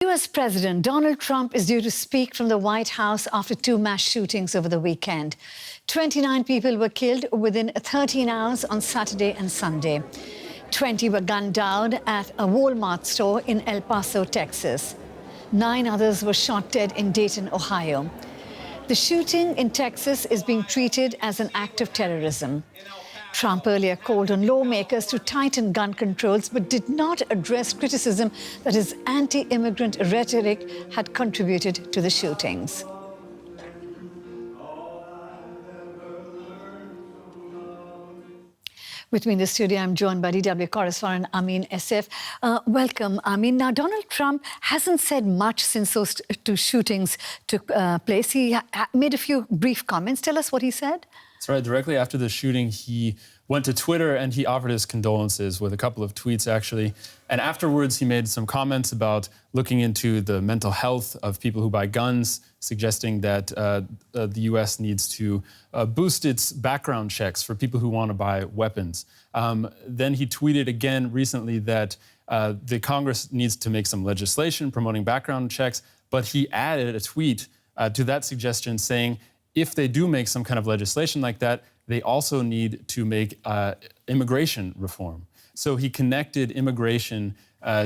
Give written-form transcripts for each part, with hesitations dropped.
US President Donald Trump is due to speak from the White House after two mass shootings over the weekend. 29 people were killed within 13 hours on Saturday and Sunday. 20 were gunned down at a Walmart store in El Paso, Texas. 9 others were shot dead in Dayton, Ohio. The shooting in Texas is being treated as an act of terrorism. Trump earlier called on lawmakers to tighten gun controls, but did not address criticism that his anti-immigrant rhetoric had contributed to the shootings. With me in the studio, I'm joined by DW correspondent Amin SF. Welcome, Amin. Now, Donald Trump hasn't said much since those two shootings took place. He made a few brief comments. Tell us what he said. That's right. Directly after the shooting, he went to Twitter and he offered his condolences with a couple of tweets, actually. And afterwards, he made some comments about looking into the mental health of people who buy guns, suggesting that the U.S. needs to boost its background checks for people who want to buy weapons. Then he tweeted again recently that the Congress needs to make some legislation promoting background checks, but he added a tweet to that suggestion saying, if they do make some kind of legislation like that, they also need to make immigration reform. So he connected immigration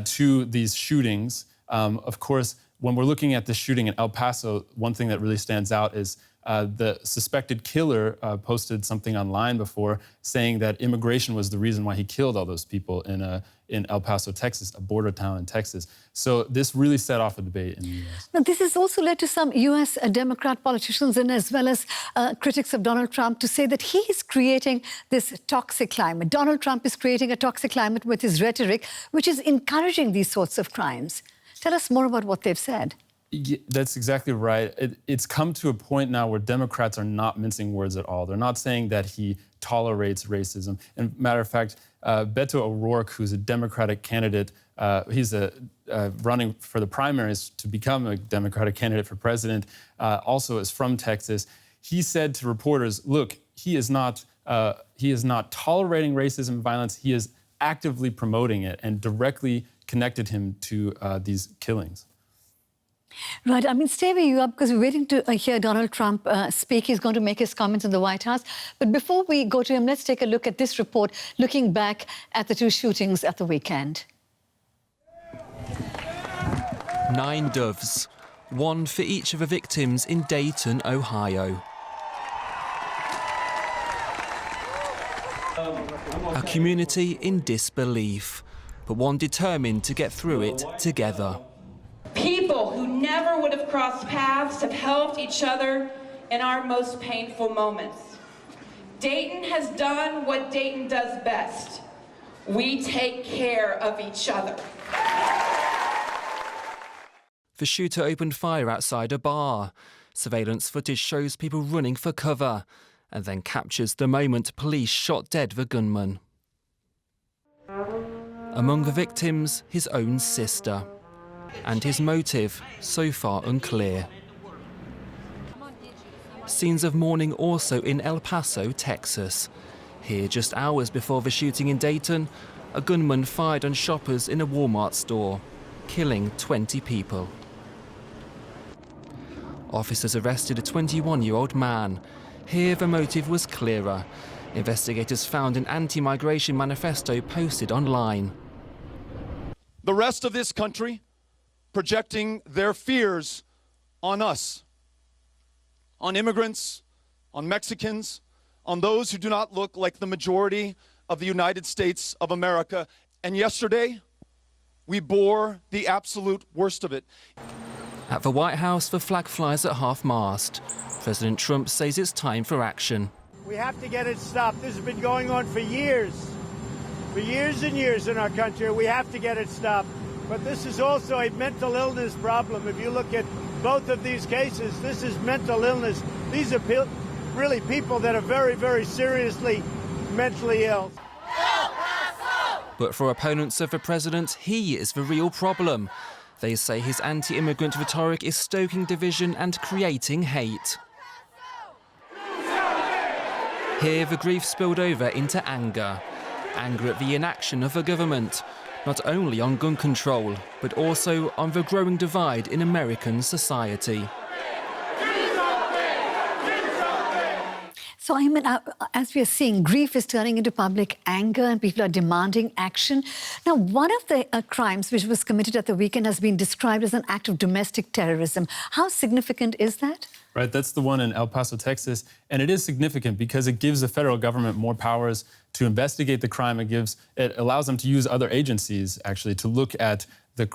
to these shootings. Of course, when we're looking at the shooting in El Paso, one thing that really stands out is the suspected killer posted something online before saying that immigration was the reason why he killed all those people in El Paso, Texas, a border town in Texas. So this really set off a debate in the U.S. Now, this has also led to some U.S. Democrat politicians and as well as critics of Donald Trump to say that he is creating this toxic climate. Donald Trump is creating a toxic climate with his rhetoric, which is encouraging these sorts of crimes. Tell us more about what they've said. Yeah, that's exactly right. It's come to a point now where Democrats are not mincing words at all. They're not saying that he tolerates racism. And matter of fact, Beto O'Rourke, who's a Democratic candidate, he's running for the primaries to become a Democratic candidate for president, also is from Texas. He said to reporters, look, he is not tolerating racism and violence. He is actively promoting it and directly connected him to these killings. Right. I mean, stay where you are because we're waiting to hear Donald Trump speak. He's going to make his comments in the White House. But before we go to him, let's take a look at this report looking back at the two shootings at the weekend. 9 doves, one for each of the victims in Dayton, Ohio. A community in disbelief, but one determined to get through it together. People who never would have crossed paths have helped each other in our most painful moments. Dayton has done what Dayton does best. We take care of each other. The shooter opened fire outside a bar. Surveillance footage shows people running for cover and then captures the moment police shot dead the gunman. Among the victims, his own sister. And his motive, so far unclear. Scenes of mourning also in El Paso, Texas. Here, just hours before the shooting in Dayton, a gunman fired on shoppers in a Walmart store, killing 20 people. Officers arrested a 21-year-old man. Here, the motive was clearer. Investigators found an anti-migration manifesto posted online. The rest of this country projecting their fears on us, on immigrants, on Mexicans, on those who do not look like the majority of the United States of America. And yesterday, we bore the absolute worst of it. At the White House, the flag flies at half-mast. President Trump says it's time for action. We have to get it stopped. This has been going on for years and years in our country. We have to get it stopped. But this is also a mental illness problem. If you look at both of these cases, this is mental illness. These are really people that are very, very seriously mentally ill. But for opponents of the president, he is the real problem. They say his anti-immigrant rhetoric is stoking division and creating hate. Here, the grief spilled over into anger. Anger at the inaction of the government. not only on gun control, but also on the growing divide in American society. So, I mean, as we are seeing, grief is turning into public anger and people are demanding action. Now, one of the crimes which was committed at the weekend has been described as an act of domestic terrorism. How significant is that? Right, that's the one in El Paso, Texas. And it is significant because it gives the federal government more powers to investigate the crime. It allows them to use other agencies, actually, to look at the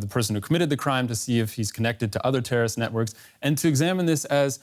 person who committed the crime to see if he's connected to other terrorist networks and to examine this as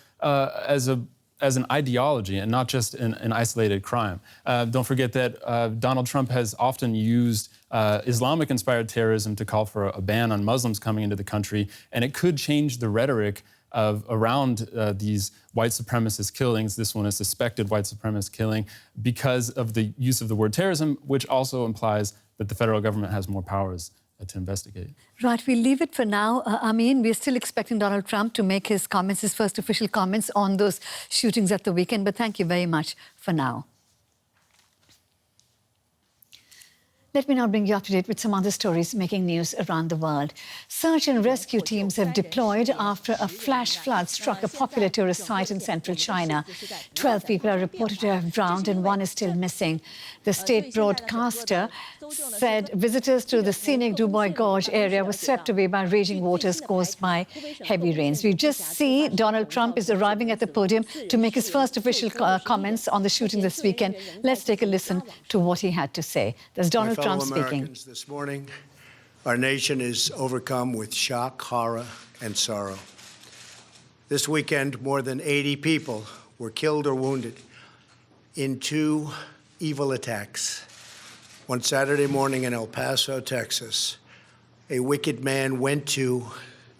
an ideology and not just an isolated crime. Don't forget that Donald Trump has often used Islamic-inspired terrorism to call for a ban on Muslims coming into the country, and it could change the rhetoric around these white supremacist killings. This one is suspected white supremacist killing because of the use of the word terrorism, which also implies that the federal government has more powers to investigate. Right, we'll leave it for now. Amin, we're still expecting Donald Trump to make his comments, his first official comments on those shootings at the weekend, but thank you very much for now. Let me now bring you up to date with some other stories making news around the world. Search and rescue teams have deployed after a flash flood struck a popular tourist site in central China. 12 people are reported to have drowned and one is still missing. The state broadcaster said visitors to the scenic Dubai Gorge area were swept away by raging waters caused by heavy rains. We just see Donald Trump is arriving at the podium to make his first official comments on the shooting this weekend. Let's take a listen to what he had to say. There's Donald Trump speaking. This morning, our nation is overcome with shock, horror, and sorrow. This weekend, more than 80 people were killed or wounded in two evil attacks. One Saturday morning in El Paso, Texas, a wicked man went to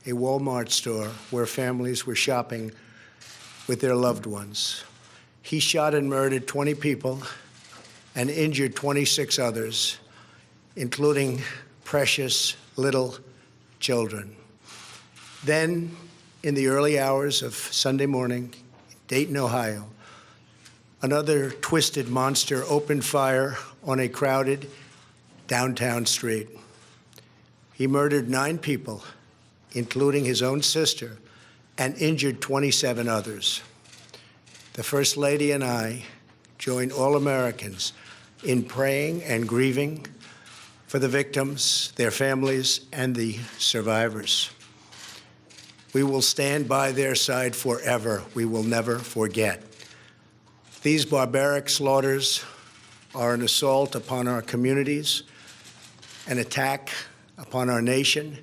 a Walmart store where families were shopping with their loved ones. He shot and murdered 20 people and injured 26 others, including precious little children. Then, in the early hours of Sunday morning, Dayton, Ohio, another twisted monster opened fire on a crowded downtown street. He murdered 9 people, including his own sister, and injured 27 others. The First Lady and I join all Americans in praying and grieving for the victims, their families, and the survivors. We will stand by their side forever. We will never forget. These barbaric slaughters are an assault upon our communities, an attack upon our nation,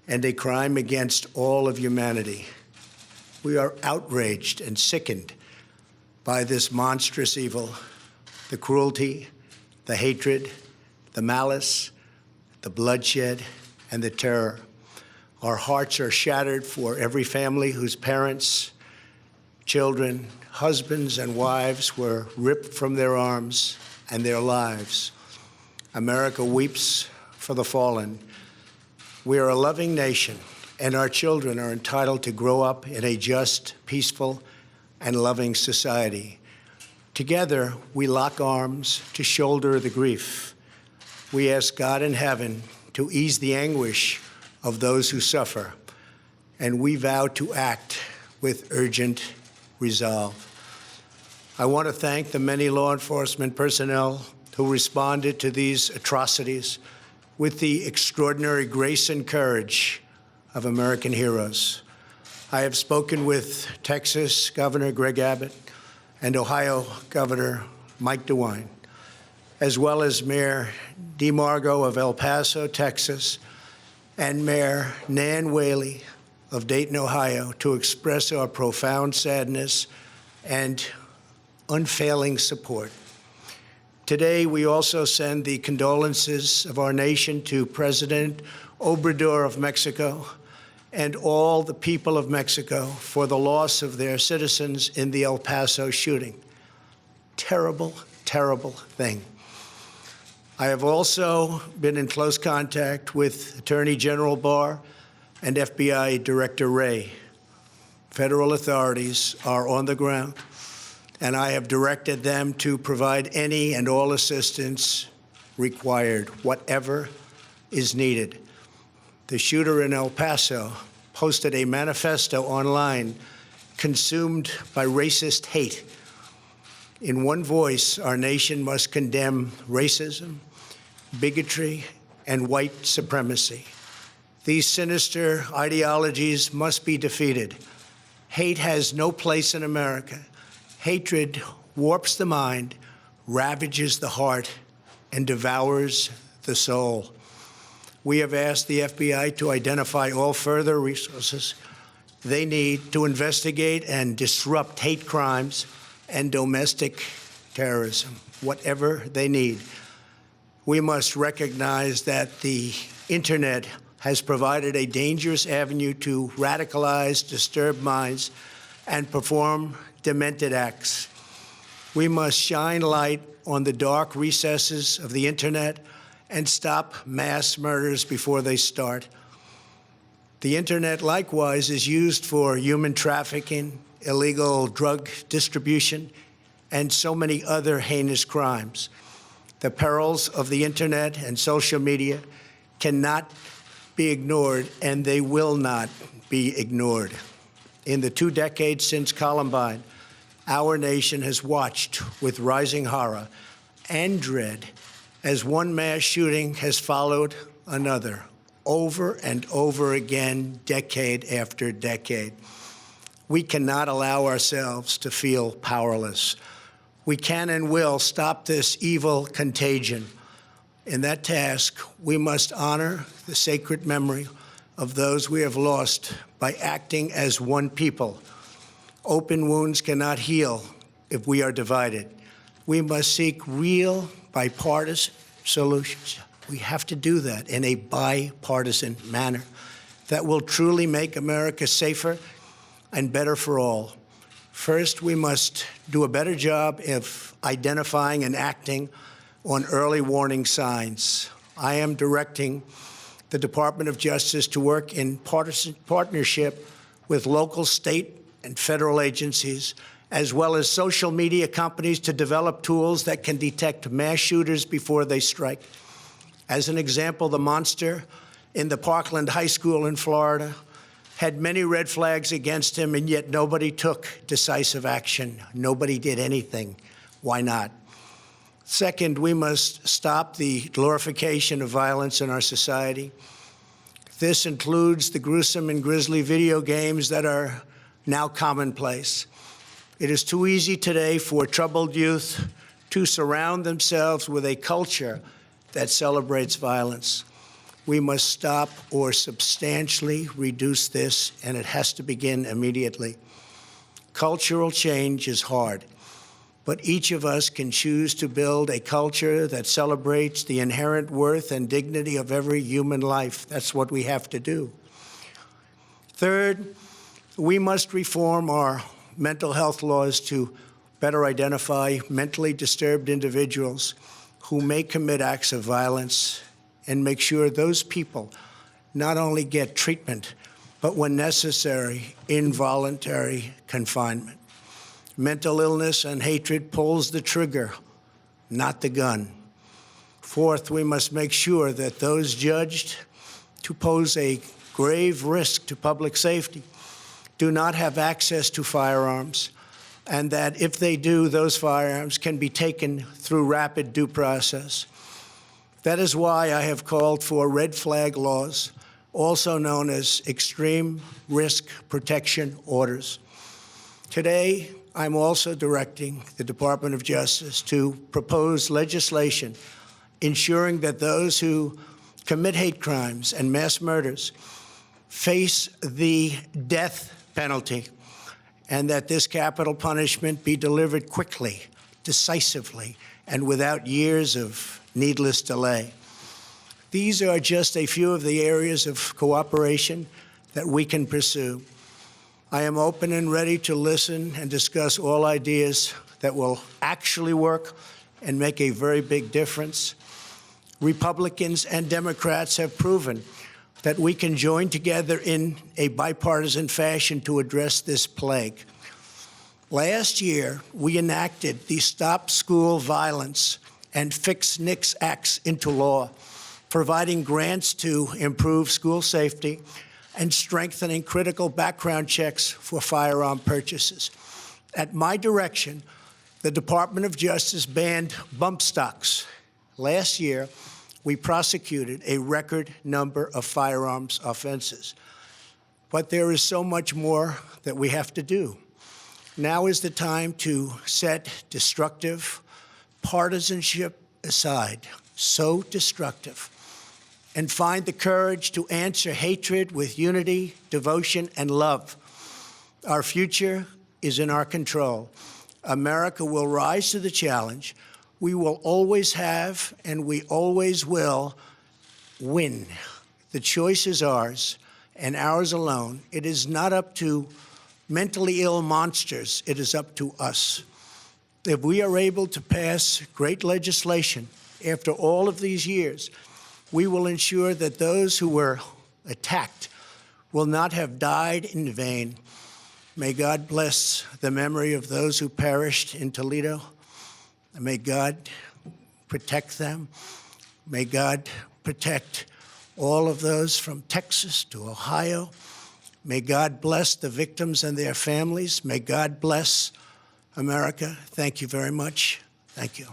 and a crime against all of humanity. We are outraged and sickened by this monstrous evil, the cruelty, the hatred, the malice, the bloodshed, and the terror. Our hearts are shattered for every family whose parents, children, husbands, and wives were ripped from their arms and their lives. America weeps for the fallen. We are a loving nation, and our children are entitled to grow up in a just, peaceful, and loving society. Together, we lock arms to shoulder the grief. We ask God in heaven to ease the anguish of those who suffer, and we vow to act with urgent resolve. I want to thank the many law enforcement personnel who responded to these atrocities with the extraordinary grace and courage of American heroes. I have spoken with Texas Governor Greg Abbott and Ohio Governor Mike DeWine, as well as Mayor DeMargo of El Paso, Texas, and Mayor Nan Whaley of Dayton, Ohio, to express our profound sadness and unfailing support. Today, we also send the condolences of our nation to President Obrador of Mexico and all the people of Mexico for the loss of their citizens in the El Paso shooting. Terrible, terrible thing. I have also been in close contact with Attorney General Barr and FBI Director Wray. Federal authorities are on the ground, and I have directed them to provide any and all assistance required, whatever is needed. The shooter in El Paso posted a manifesto online consumed by racist hate. In one voice, our nation must condemn racism, bigotry, and white supremacy. These sinister ideologies must be defeated. Hate has no place in America. Hatred warps the mind, ravages the heart, and devours the soul. We have asked the FBI to identify all further resources they need to investigate and disrupt hate crimes and domestic terrorism, whatever they need. We must recognize that the internet has provided a dangerous avenue to radicalize disturbed minds and perform demented acts. We must shine light on the dark recesses of the internet and stop mass murders before they start. The internet, likewise, is used for human trafficking, illegal drug distribution, and so many other heinous crimes. The perils of the internet and social media cannot be ignored, and they will not be ignored. In the 2 decades since Columbine, our nation has watched with rising horror and dread as one mass shooting has followed another, over and over again, decade after decade. We cannot allow ourselves to feel powerless. We can and will stop this evil contagion. In that task, we must honor the sacred memory of those we have lost by acting as one people. Open wounds cannot heal if we are divided. We must seek real bipartisan solutions. We have to do that in a bipartisan manner that will truly make America safer and better for all. First, we must do a better job of identifying and acting on early warning signs. I am directing the Department of Justice to work in partnership with local, state, and federal agencies, as well as social media companies, to develop tools that can detect mass shooters before they strike. As an example, the monster in the Parkland High School in Florida had many red flags against him, and yet nobody took decisive action. Nobody did anything. Why not? Second, we must stop the glorification of violence in our society. This includes the gruesome and grisly video games that are now commonplace. It is too easy today for troubled youth to surround themselves with a culture that celebrates violence. We must stop or substantially reduce this, and it has to begin immediately. Cultural change is hard, but each of us can choose to build a culture that celebrates the inherent worth and dignity of every human life. That's what we have to do. Third, we must reform our mental health laws to better identify mentally disturbed individuals who may commit acts of violence and make sure those people not only get treatment, but when necessary, involuntary confinement. Mental illness and hatred pulls the trigger, not the gun. Fourth, we must make sure that those judged to pose a grave risk to public safety do not have access to firearms, and that if they do, those firearms can be taken through rapid due process. That is why I have called for red flag laws, also known as extreme risk protection orders. Today, I'm also directing the Department of Justice to propose legislation ensuring that those who commit hate crimes and mass murders face the death penalty, and that this capital punishment be delivered quickly, decisively, and without years of needless delay. These are just a few of the areas of cooperation that we can pursue. I am open and ready to listen and discuss all ideas that will actually work and make a very big difference. Republicans and Democrats have proven that we can join together in a bipartisan fashion to address this plague. Last year, we enacted the Stop School Violence and Fix NICS Acts into law. providing grants to improve school safety, and strengthening critical background checks for firearm purchases. At my direction, the Department of Justice banned bump stocks. Last year, we prosecuted a record number of firearms offenses. But there is so much more that we have to do. Now is the time to set destructive partisanship aside, so destructive, and find the courage to answer hatred with unity, devotion, and love. Our future is in our control. America will rise to the challenge. We will always have, and we always will, win. The choice is ours, and ours alone. It is not up to mentally ill monsters. It is up to us. If we are able to pass great legislation after all of these years, we will ensure that those who were attacked will not have died in vain. May God bless the memory of those who perished in Toledo. May God protect them. May God protect all of those from Texas to Ohio. May God bless the victims and their families. May God bless America. Thank you very much. Thank you.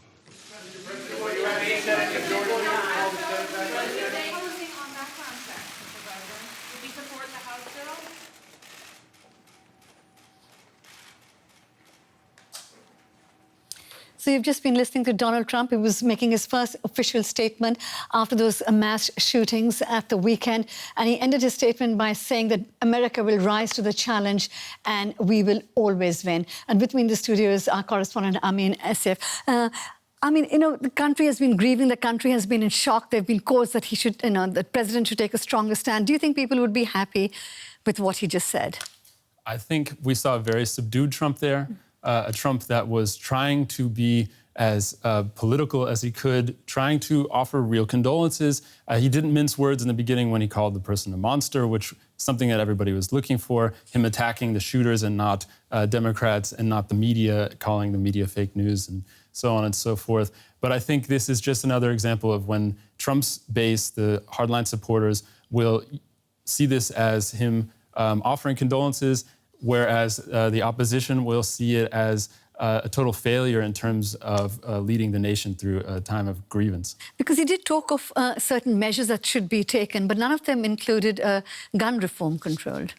So you've just been listening to Donald Trump. He was making his first official statement after those mass shootings at the weekend. And he ended his statement by saying that America will rise to the challenge and we will always win. And with me in the studio is our correspondent, Amin Asif. The country has been grieving. The country has been in shock. There have been calls that the president should take a stronger stand. Do you think people would be happy with what he just said? I think we saw a very subdued Trump there. A Trump that was trying to be as political as he could, trying to offer real condolences. He didn't mince words in the beginning when he called the person a monster, which is something that everybody was looking for, him attacking the shooters and not Democrats and not the media, calling the media fake news and so on and so forth. But I think this is just another example of when Trump's base, the hardline supporters, will see this as him offering condolences, whereas the opposition will see it as a total failure in terms of leading the nation through a time of grievance. Because he did talk of certain measures that should be taken, but none of them included gun reform controlled.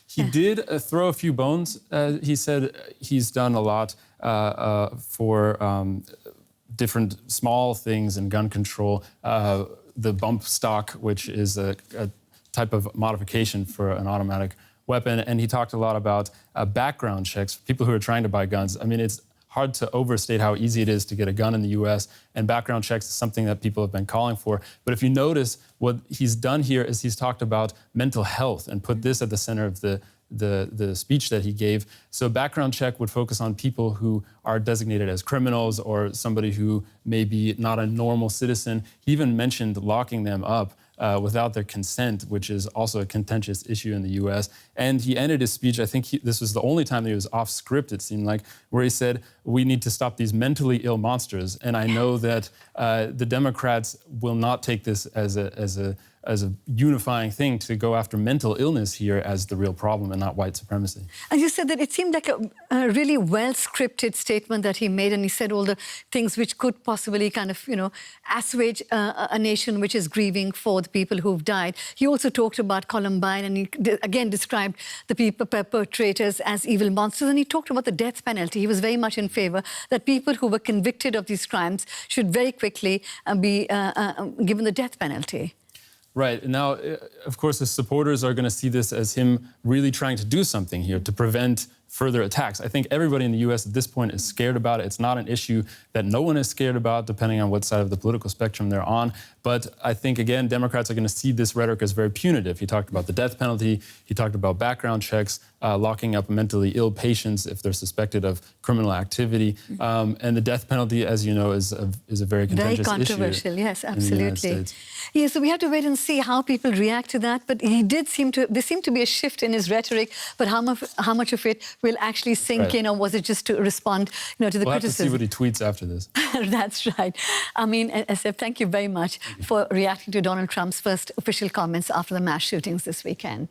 He did throw a few bones. He said he's done a lot for different small things in gun control. The bump stock, which is a type of modification for an automatic weapon, and he talked a lot about background checks for people who are trying to buy guns. I mean, it's hard to overstate how easy it is to get a gun in the U.S., and background checks is something that people have been calling for. But if you notice, what he's done here is he's talked about mental health and put this at the center of the speech that he gave. So a background check would focus on people who are designated as criminals or somebody who may be not a normal citizen. He even mentioned locking them up without their consent, which is also a contentious issue in the U.S. And he ended his speech, I think this was the only time that he was off script, it seemed like, where he said, we need to stop these mentally ill monsters. And I know that the Democrats will not take this as a unifying thing to go after mental illness here as the real problem and not white supremacy. And you said that it seemed like a really well-scripted statement that he made, and he said all the things which could possibly kind of, assuage a nation which is grieving for the people who've died. He also talked about Columbine, and he again described the people perpetrators as evil monsters, and he talked about the death penalty. He was very much in favor that people who were convicted of these crimes should very quickly be given the death penalty. Right. Now, of course, his supporters are going to see this as him really trying to do something here to prevent further attacks. I think everybody in the U.S. at this point is scared about it. It's not an issue that no one is scared about, depending on what side of the political spectrum they're on. But I think, again, Democrats are going to see this rhetoric as very punitive. He talked about the death penalty. He talked about background checks, locking up mentally ill patients if they're suspected of criminal activity. And the death penalty, as you know, is a very contentious issue. Very controversial, yes, absolutely. In the United States. Yeah, so we have to wait and see how people react to that. But there seemed to be a shift in his rhetoric, but how much of it will actually sink in, or was it just to respond, to the we'll criticism? Have to see what he tweets after this. That's right. I mean, Asif, thank you very much for reacting to Donald Trump's first official comments after the mass shootings this weekend.